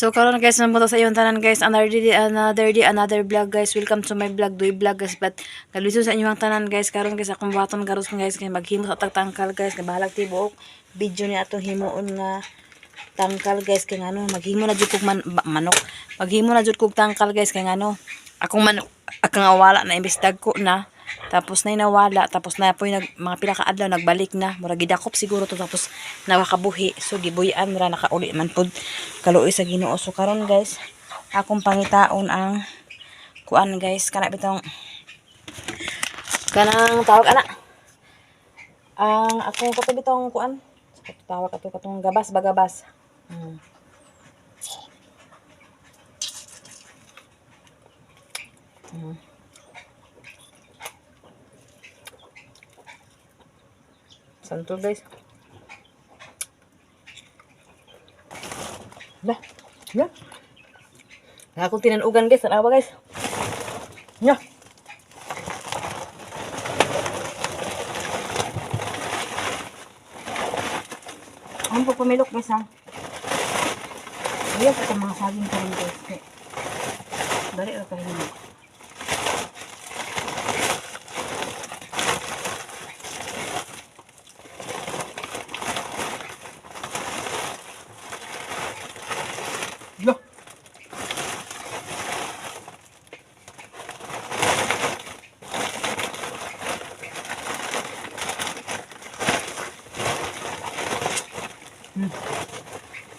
So karon guys, namunta sa iyong tanan guys, another vlog guys. Welcome to my vlog, doy vlog guys. But kaluso sa inyong tanan guys, karon guys akong buhaton karon guys kay maghimo sa tagtangkal guys, kay bahalag tibuok video ni atong himuon nga tangkal guys kay ngano maghimo na jud kog manok. Maghimo na jud kog tangkal guys kay ngano akong manok akang wala na imbestag ko na. Tapos na nawala, tapos na po yung mga pila ka adlaw nagbalik na, mura gidakop siguro to, tapos nakakabuhi. So gibuyan ra nakauli man pud kaluoy sa Ginoo. So karon guys, akong pangitaon ang kuan guys, kana bitong kanang tawag ana. Ang akong kato bitong kuan, tawag ato katong gabas bagabas. Santo guys. Lah. Ya. Aku tinugan guys, apa guys? Ya. Ang pagpamilok guys ha. Iya sa mga saging pa rin guys. Dali ra kayo. Loh.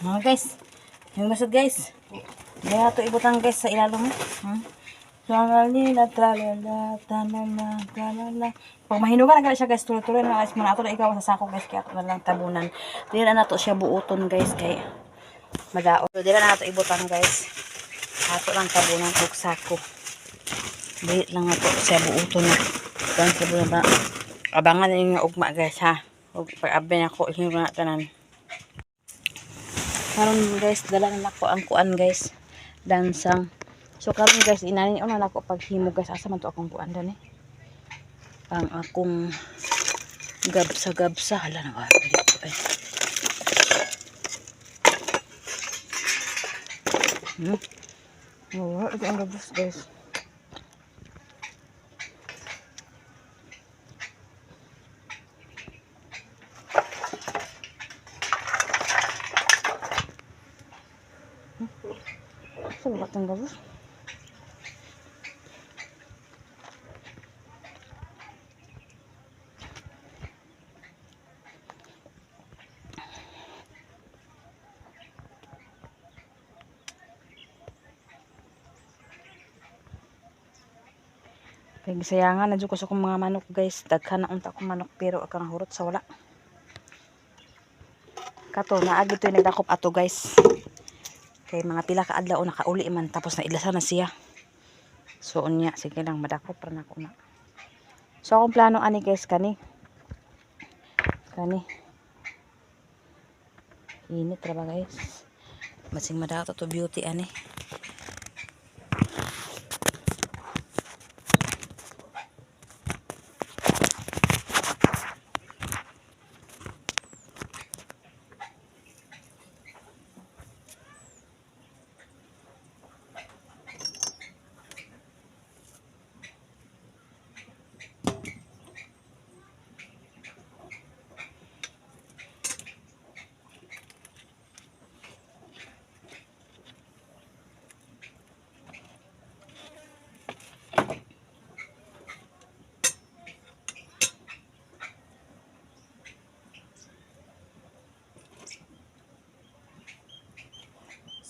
Mga guys, yung masod guys. Kaya ito ibutang guys sa ilalong. Tralalila, tralala, tanala, tralala. Pag mahinugan na siya guys, tuloy-tuloy na guys. Muna ito na ikaw sa sako guys, kaya ito na lang tabunan. Dila na ito siya buuton guys, kaya madaot. So, dila na ito ibutang guys. Ato lang tabunan kog sako. Dili lang ito siya buuton na. Dan sa bulan ba? Abangan yung ugma guys ha. Pag-abin ako, hinugan na tanan. Karon guys, dala na ako ang kuan guys. Dansang. So karon guys, inanin na ako paghimo guys. Asa man to akong kuan dan ang akong gabsa-gabsa. Hala na ba? Oh, ito ang gabs guys. Saan ba itong gabos? Kaya gisayangan na dyan ko sa kong mga manok guys. Daghan na unta akong manok pero akang hurot sa wala. Kato, naagi ito yung nagdakop ato guys. Kay mga pila ka adlaw nakauli man tapos naidlasa na siya. So unya sige lang madakop ra nako na. So akong plano ani guys kani. Init ra ba guys? Masing madato to beauty ani.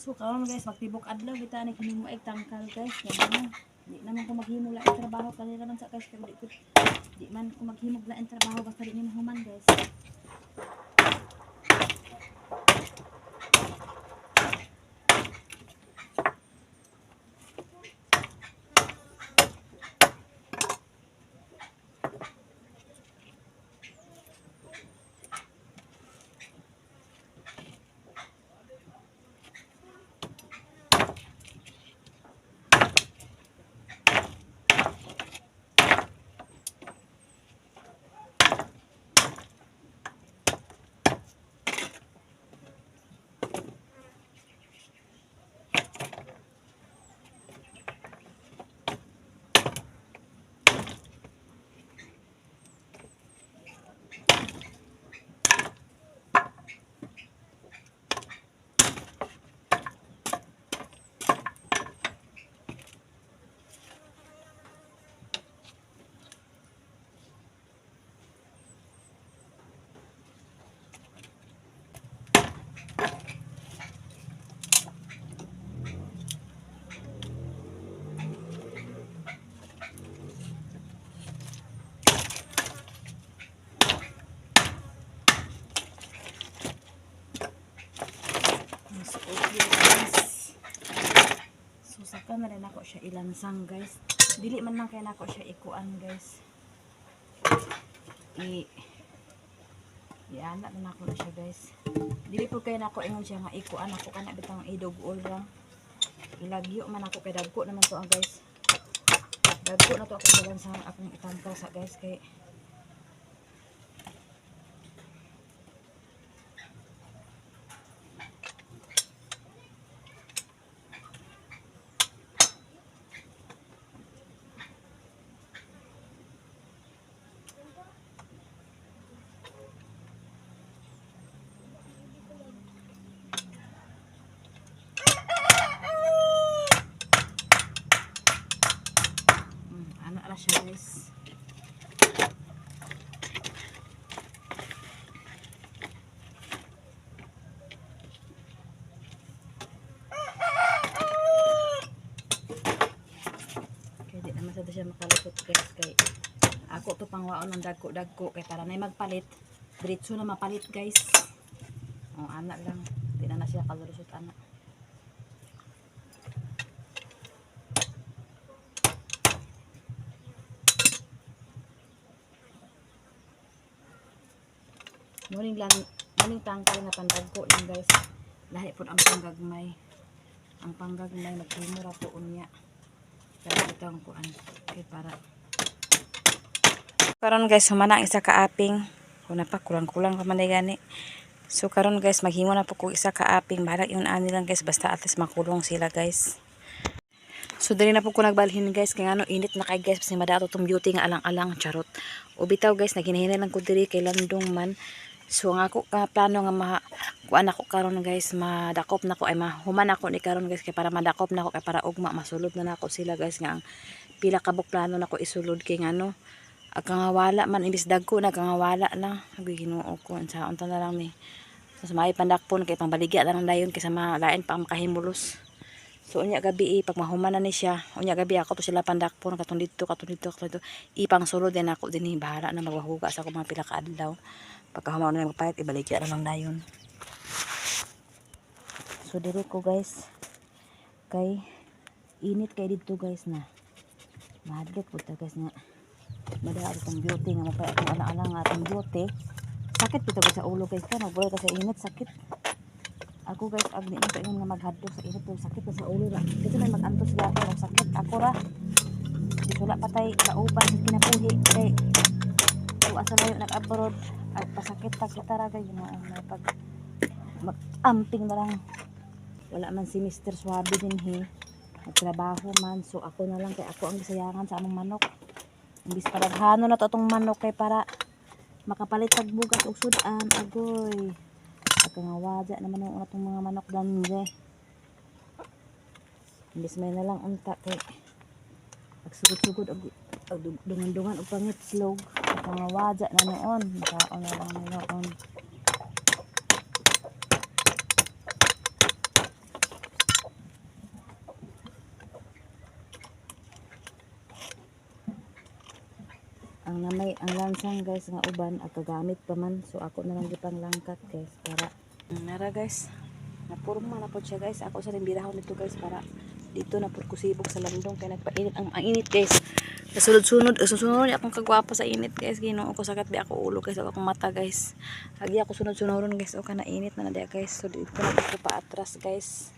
So karon guys, magtibok adlaw kita ni kini mo ay tangkal guys. Yan di naman ko maghimo la trabaho kanila man sa guys kay di man ko maghimo la trabaho basta di ni mahuman guys. So saka na rin ako siya ilansang guys. Dili man lang kaya nako siya ikuan guys. Ana na nako na siya guys. Dili po kaya nako ingon siya nga ikuan ako kana bitang idugol lang. Ilagyo man ako kay dagko naman to ang guys. Dagko na to akong ilansang akong itangka sa guys kay ana siya guys. Kaya di naman sa siya makalukot guys kay ako to pangwaon ng dagko kay para na magpalit diretso na mapalit guys. O ana lang di na siya kalusot ana. Muning tangkal na pandagko lang guys. Lahi po ang panggagmay. Ang panggagmay magtimura po unya. Kaya ito ang kuan. Okay, para. Karon guys, humana ang isa ka aping. Kuna pa kulang-kulang pa man gani. So karon guys, maghimo na po ko isa ka aping. Bahala yung ani lang guys, basta at least makulong sila guys. So dali na po ko nagbalhin guys, kay ano init na kay guys kasi madato tong beauty nga alang-alang charot. O bitaw guys, naghinahina lang ko diri kay landong man. So nga ako plano nga kuan ako karon guys, madakop na ko ay mahuman ako ni karon guys kay para madakop na ako kay para ugma masulod na nako sila guys nga ang pila ka buk plano nako isulod kay ngano agkangawala man imbis dagko na kangawala na agoy Ginoo ko unsaon ta na lang ni. So may pandakpon kay pangbaligya lang dayon kay sa malain pa makahimulos. So unya gabi pag mahuman na ni siya, unya gabi ako to sila pandakpon katong dito ipang sulod din ako dinhi bahala na magwahuga sa ako mga pila ka adlaw. Pagkahumaw na magpayat ibaligya na lang dayon. So dire ko guys kay init kay dito guys na mahadlok po ta guys nga madara itong beauty nga mapayat ang alang-alang nga itong beauty sakit dito sa ulo guys ka nagbuhay ka sa init sakit ako guys agni mo ingon nga maghadlok sa init pero sakit sa ulo ra kasi may magantos gyapon og sakit ako ra wala patay kauban kinapuhi kay asa layo nag-abroad at pasakit pa kita ra guys mo may pag mag-amping na lang wala man si Mr. Swabe din nagtrabaho man so ako na lang kay ako ang gisayangan sa among manok imbis padaghano na to itong manok kay para makapalit tag bugas og sudan agoy kakangawaja naman ang itong mga manok danje imbis may na lang unta kay pagsugod-sugod og dungan-dungan og pangitlog kakangawaja na noon makaon na lang noon. Ang namay ang lansang guys nga uban at kagamit pa man so ako na lang gipang langkat guys para nara guys napurma na po siya guys ako sa rin birahon nito guys para dito na po kusibog sa landong kaya nagpainit ang init guys kasunod-sunod akong kagwapo sa init guys Ginoo ko sakat di ako ulo guys ako akong mata guys agi ako sunod-sunodon guys o kana init na na guys so dito na ko pa atras guys.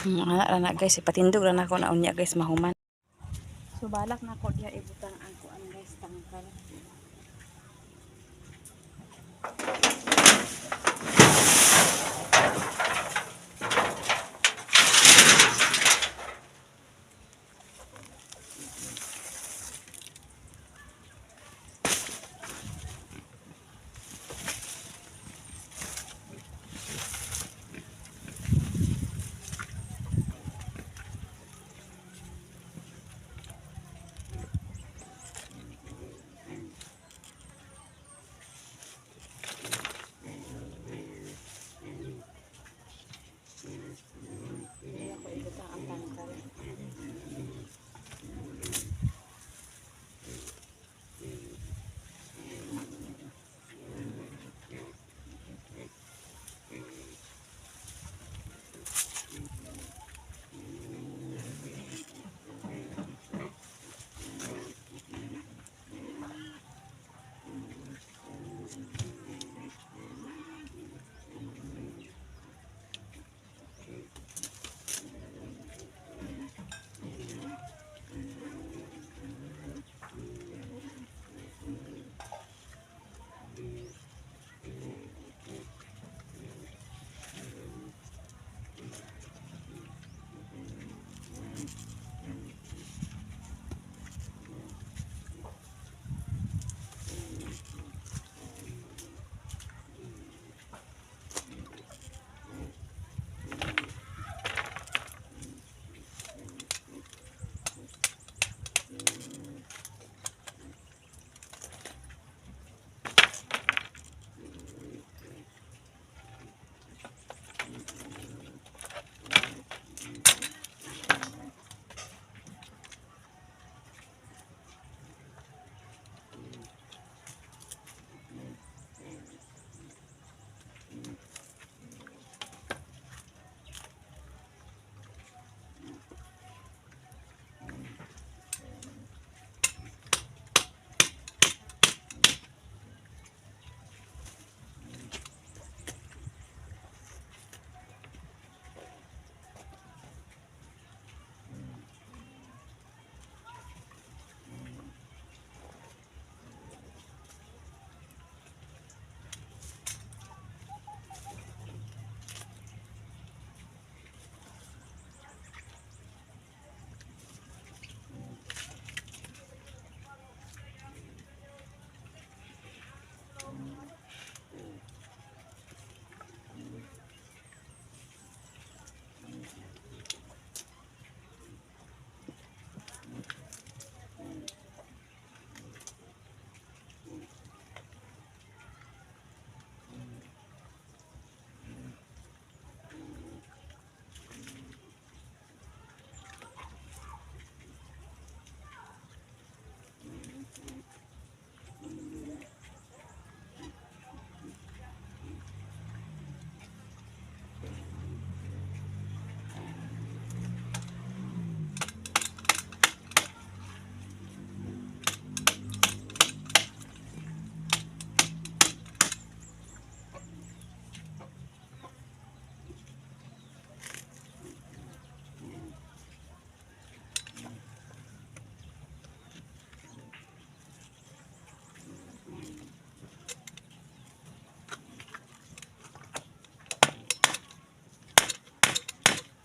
Ana guys, ipatindog ra nako na unya guys mahuman. So balak na ko diya ibutang ang kuan guys tangkal.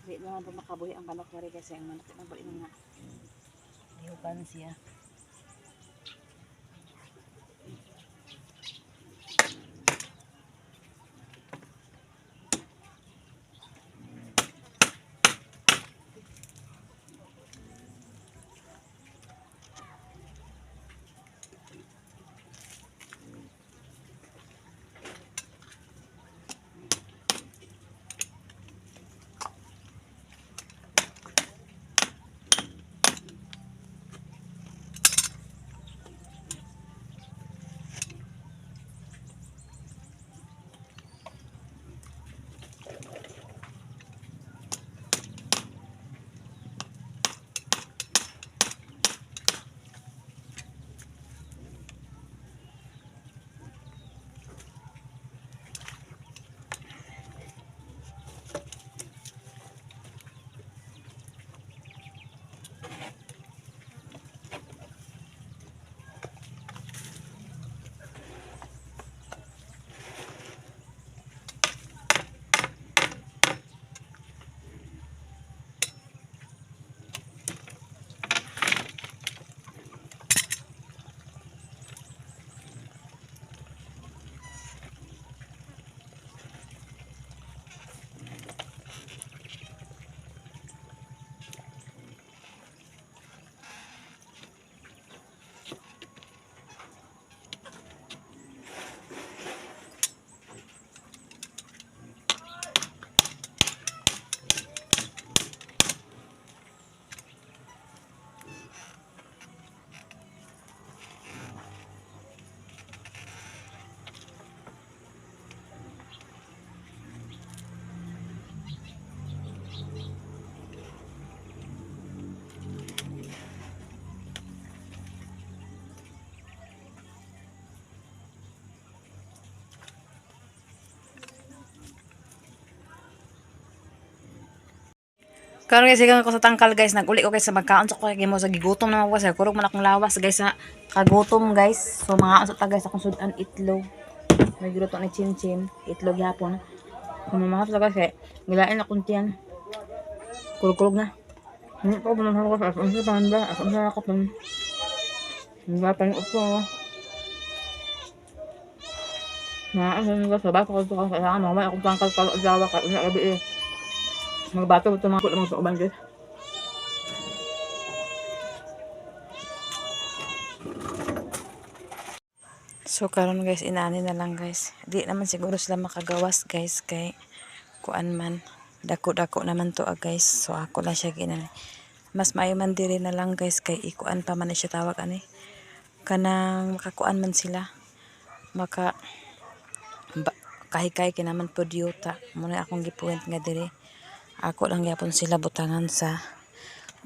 Di naman po makabuhi ang manok na rin kasi ang manok na po nga dihuban siya. Karon guys, sigang ako sa tangkal guys, naguli ko guys sa magkaon sa ko kay mo sa gigutom na ako guys, kurog man akong lawas guys sa kagutom guys. So mga sa guys akong sudan itlog. May giluto ni chinchin, itlog yapon. Kung mga sa guys kay gilain akong tiyan. Kurog-kurog na. Hindi ko ba naman ako sa asang sa banda, asang sa kapang. Hindi ba pa yung upo. Asang sa bata ko ito kailangan mamaya akong tangkal pala jawa ka. Una gabi eh. Magbato ito mga kulang sa uban guys. So karon guys, inaani na lang guys. Di naman siguro sila makagawas guys kay kuan man. Dako-dako naman to guys. So ako lang siya ginani. Mas maayo man diri na lang guys kay ikuan pa man siya tawag ani. Kanang makakuan man sila. Maka kahikay kinaman pod yuta. Muna akong gipuwent nga diri. Ako lang gyapon sila butangan sa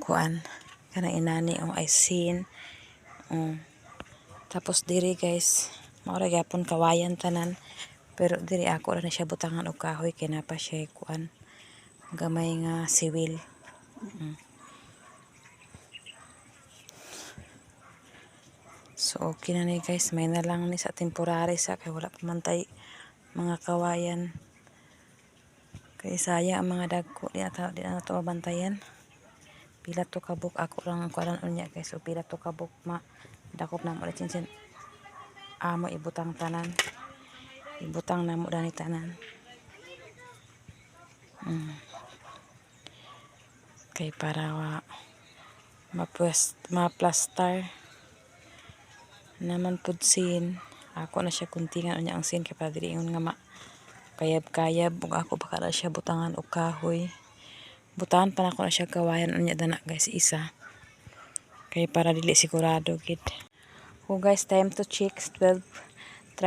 kuan. Kanang inani ay sin. Tapos diri guys, maura gyapon kawayan tanan. Pero diri ako ra na siya butangan og kahoy kay napa siya kuan. Gamay nga siwil. So okay na ni guys, may na lang ni sa temporary sa kay wala pa man tay mga kawayan. Kay saya ang mga dagko di na to bantayan. Pila to kabuk ako lang ang kuan unya guys. So pila to kabuk dakop na mo chinchin. Amo ibutang tanan. Ibutang na mo dani tanan. Kay para ma-plaster naman pud sin. Ako na siya kuntingan unya ang sin kay para dili ingon nga kayab-kayab ug ako baka na siya butangan og kahoy. Butahan pa na ako na siya kawayan unya dana guys isa. Kay para dili sigurado gid. Oh guys, time to check 12:30.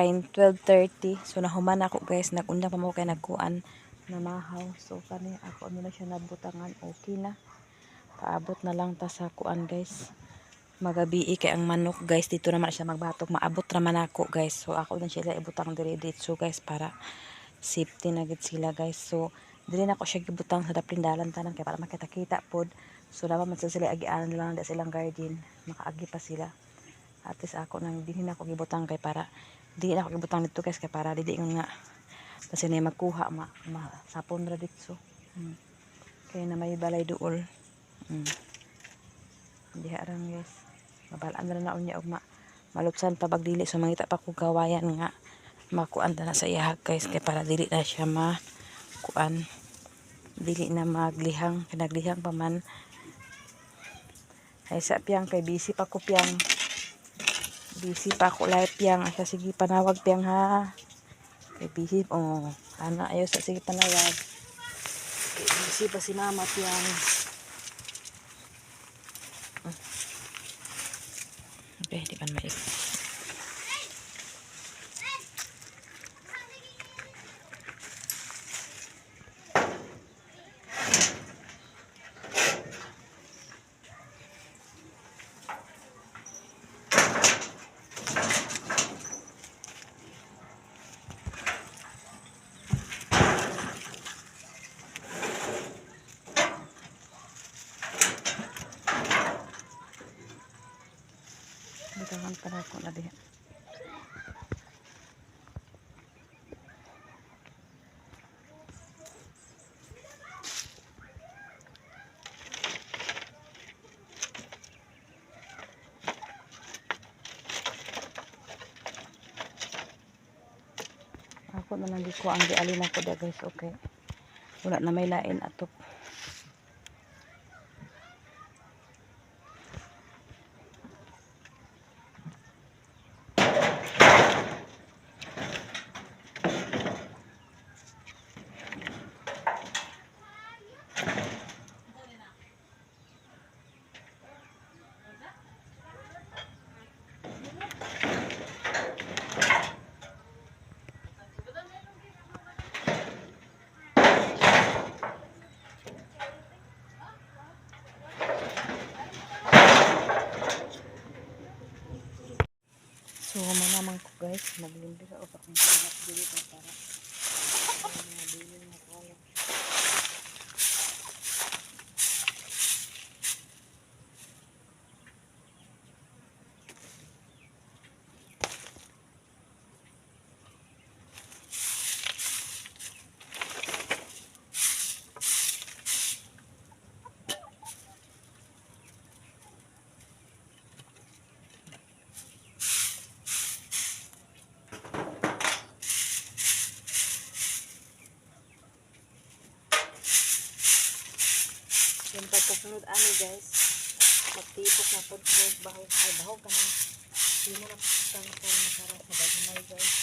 So nahuman ako guys, nag-undang pa mo kay nagkuan na mahaw. So kani ako na siya nabutangan, okay na. Paabot na lang ta sa kuan guys. Magabi kay ang manok guys dito naman siya magbatok, maabot naman ako guys. So ako din sila ibutang diri dito guys para safety na gid sila guys. So dili na ako siya gibutang sa daplindalan tanan kay para makita-kita pod. So dapat man sila agianan lang da silang garden, makaagi pa sila. At least ako nang dinhi na ako gibutang kay para di na ako gibutang dito guys kay para dili nga kasi na magkuha sapon ra dito. Kay na may balay duol. Diha ran guys. Mabalaan na unya og malupsan pa bagdili so mangita pa ko kawayan nga makuan na sa iyahag guys kay para dili na siya kuan dili na maglihang pinaglihang pa man ay sa piyang kay busy pa ko piyang. Busy pa ako live piyang. Asa sige panawag piyang ha. Kay busy. Ana ayo sa sige panawag. Kay busy pa si mama piyang. Okay, di kan maik. Butangan pa na ako na diha. Ako na lang ko ang gialin ako da guys, okay. Wala na may lain atok. So, manaman ko guys, maglimpis ako sa kung pangat dito para mabilin na kaya. Kung sunod ani guys, magtipok na po ko, bahaw, ay bahaw ka na. Hindi mo na tangkal na para sa bagmay guys.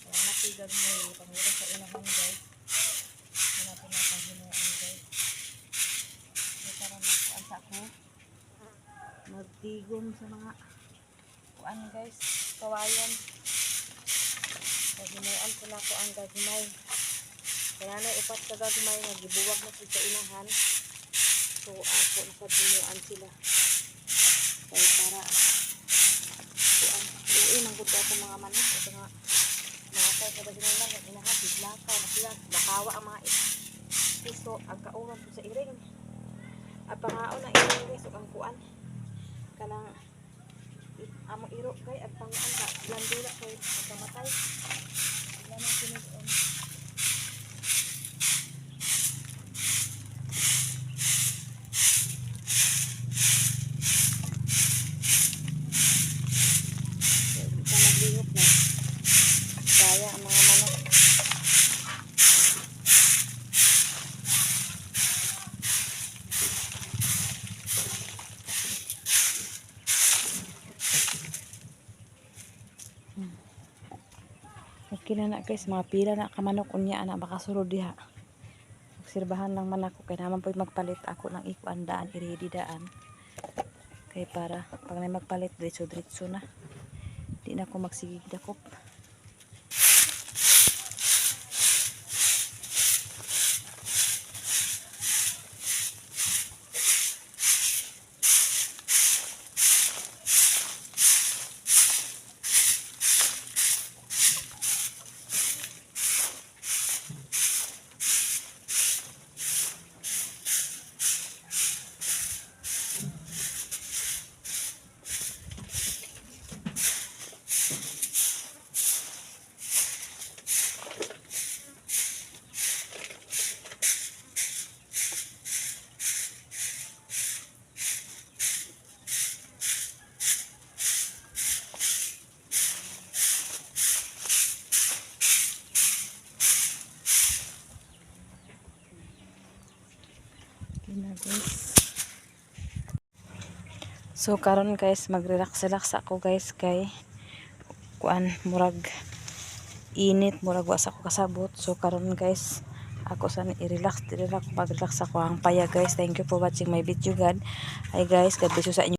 Kaya natigag mo yung pangilan sa unahan guys. Hindi natin napahinuan guys. Hindi para magkuan sa ako. Magtigom sa mga kuan guys, kawayan. Naginuan ko na ko ang gagmay. Kaya na upat ka gagmay nga gibuwag na sa inahan. So ako nakaginuan sila. Kaya para kuan uwi man gud ako mga manok ito nga nakakay ka gagmay lang ang inahan biglakaw naklag lakawa ang mga piso ang kauran po sa iring. At pangaon na iring guys ug ang kuan kanang amo iro kay at panguan ka landula kay kamatay wala na tinuon. Kita maglihok na kaya ang mga manok. Okay na na guys, mga pila na kamanok unya na makasulod diha. Sirbahan lang man ako kay naman po magpalit ako ng ikuan daan i-ready daan. Kay para pag na magpalit diretso na. Di na ako magsigig dakop. So karon guys mag-relax ako guys kay kuan murag init murag wa sa ako kasabot. So karon guys ako sa i-relax mag-relax ako ang paya guys. Thank you for watching my video God. Hi guys, God bless you sa inyo.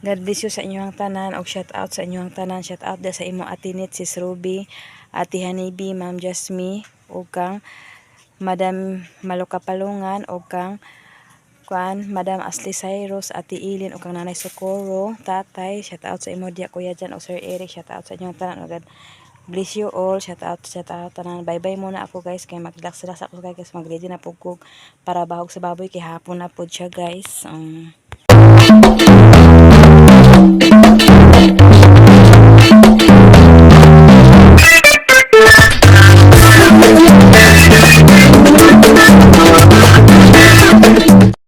God bless you sa inyong tanan og shout out sa inyong tanan. Shout out da sa imong atinit sis Ruby, Ate Hanibi, Ma'am Jasmine ug kang Madam Malukapalungan ug kang kuan Madam Ashley Cyrus, Ate Ilin ug kang Nanay Socorro, Tatay, shout out sa imo dia Kuya Jan o Sir Eric, shout out sa inyong tanan. God bless you all, shout out tanan. Bye bye muna ako guys kay mag-relax ako guys, mag-ready na pugkog para bahog sa baboy kay hapon na pud siya guys.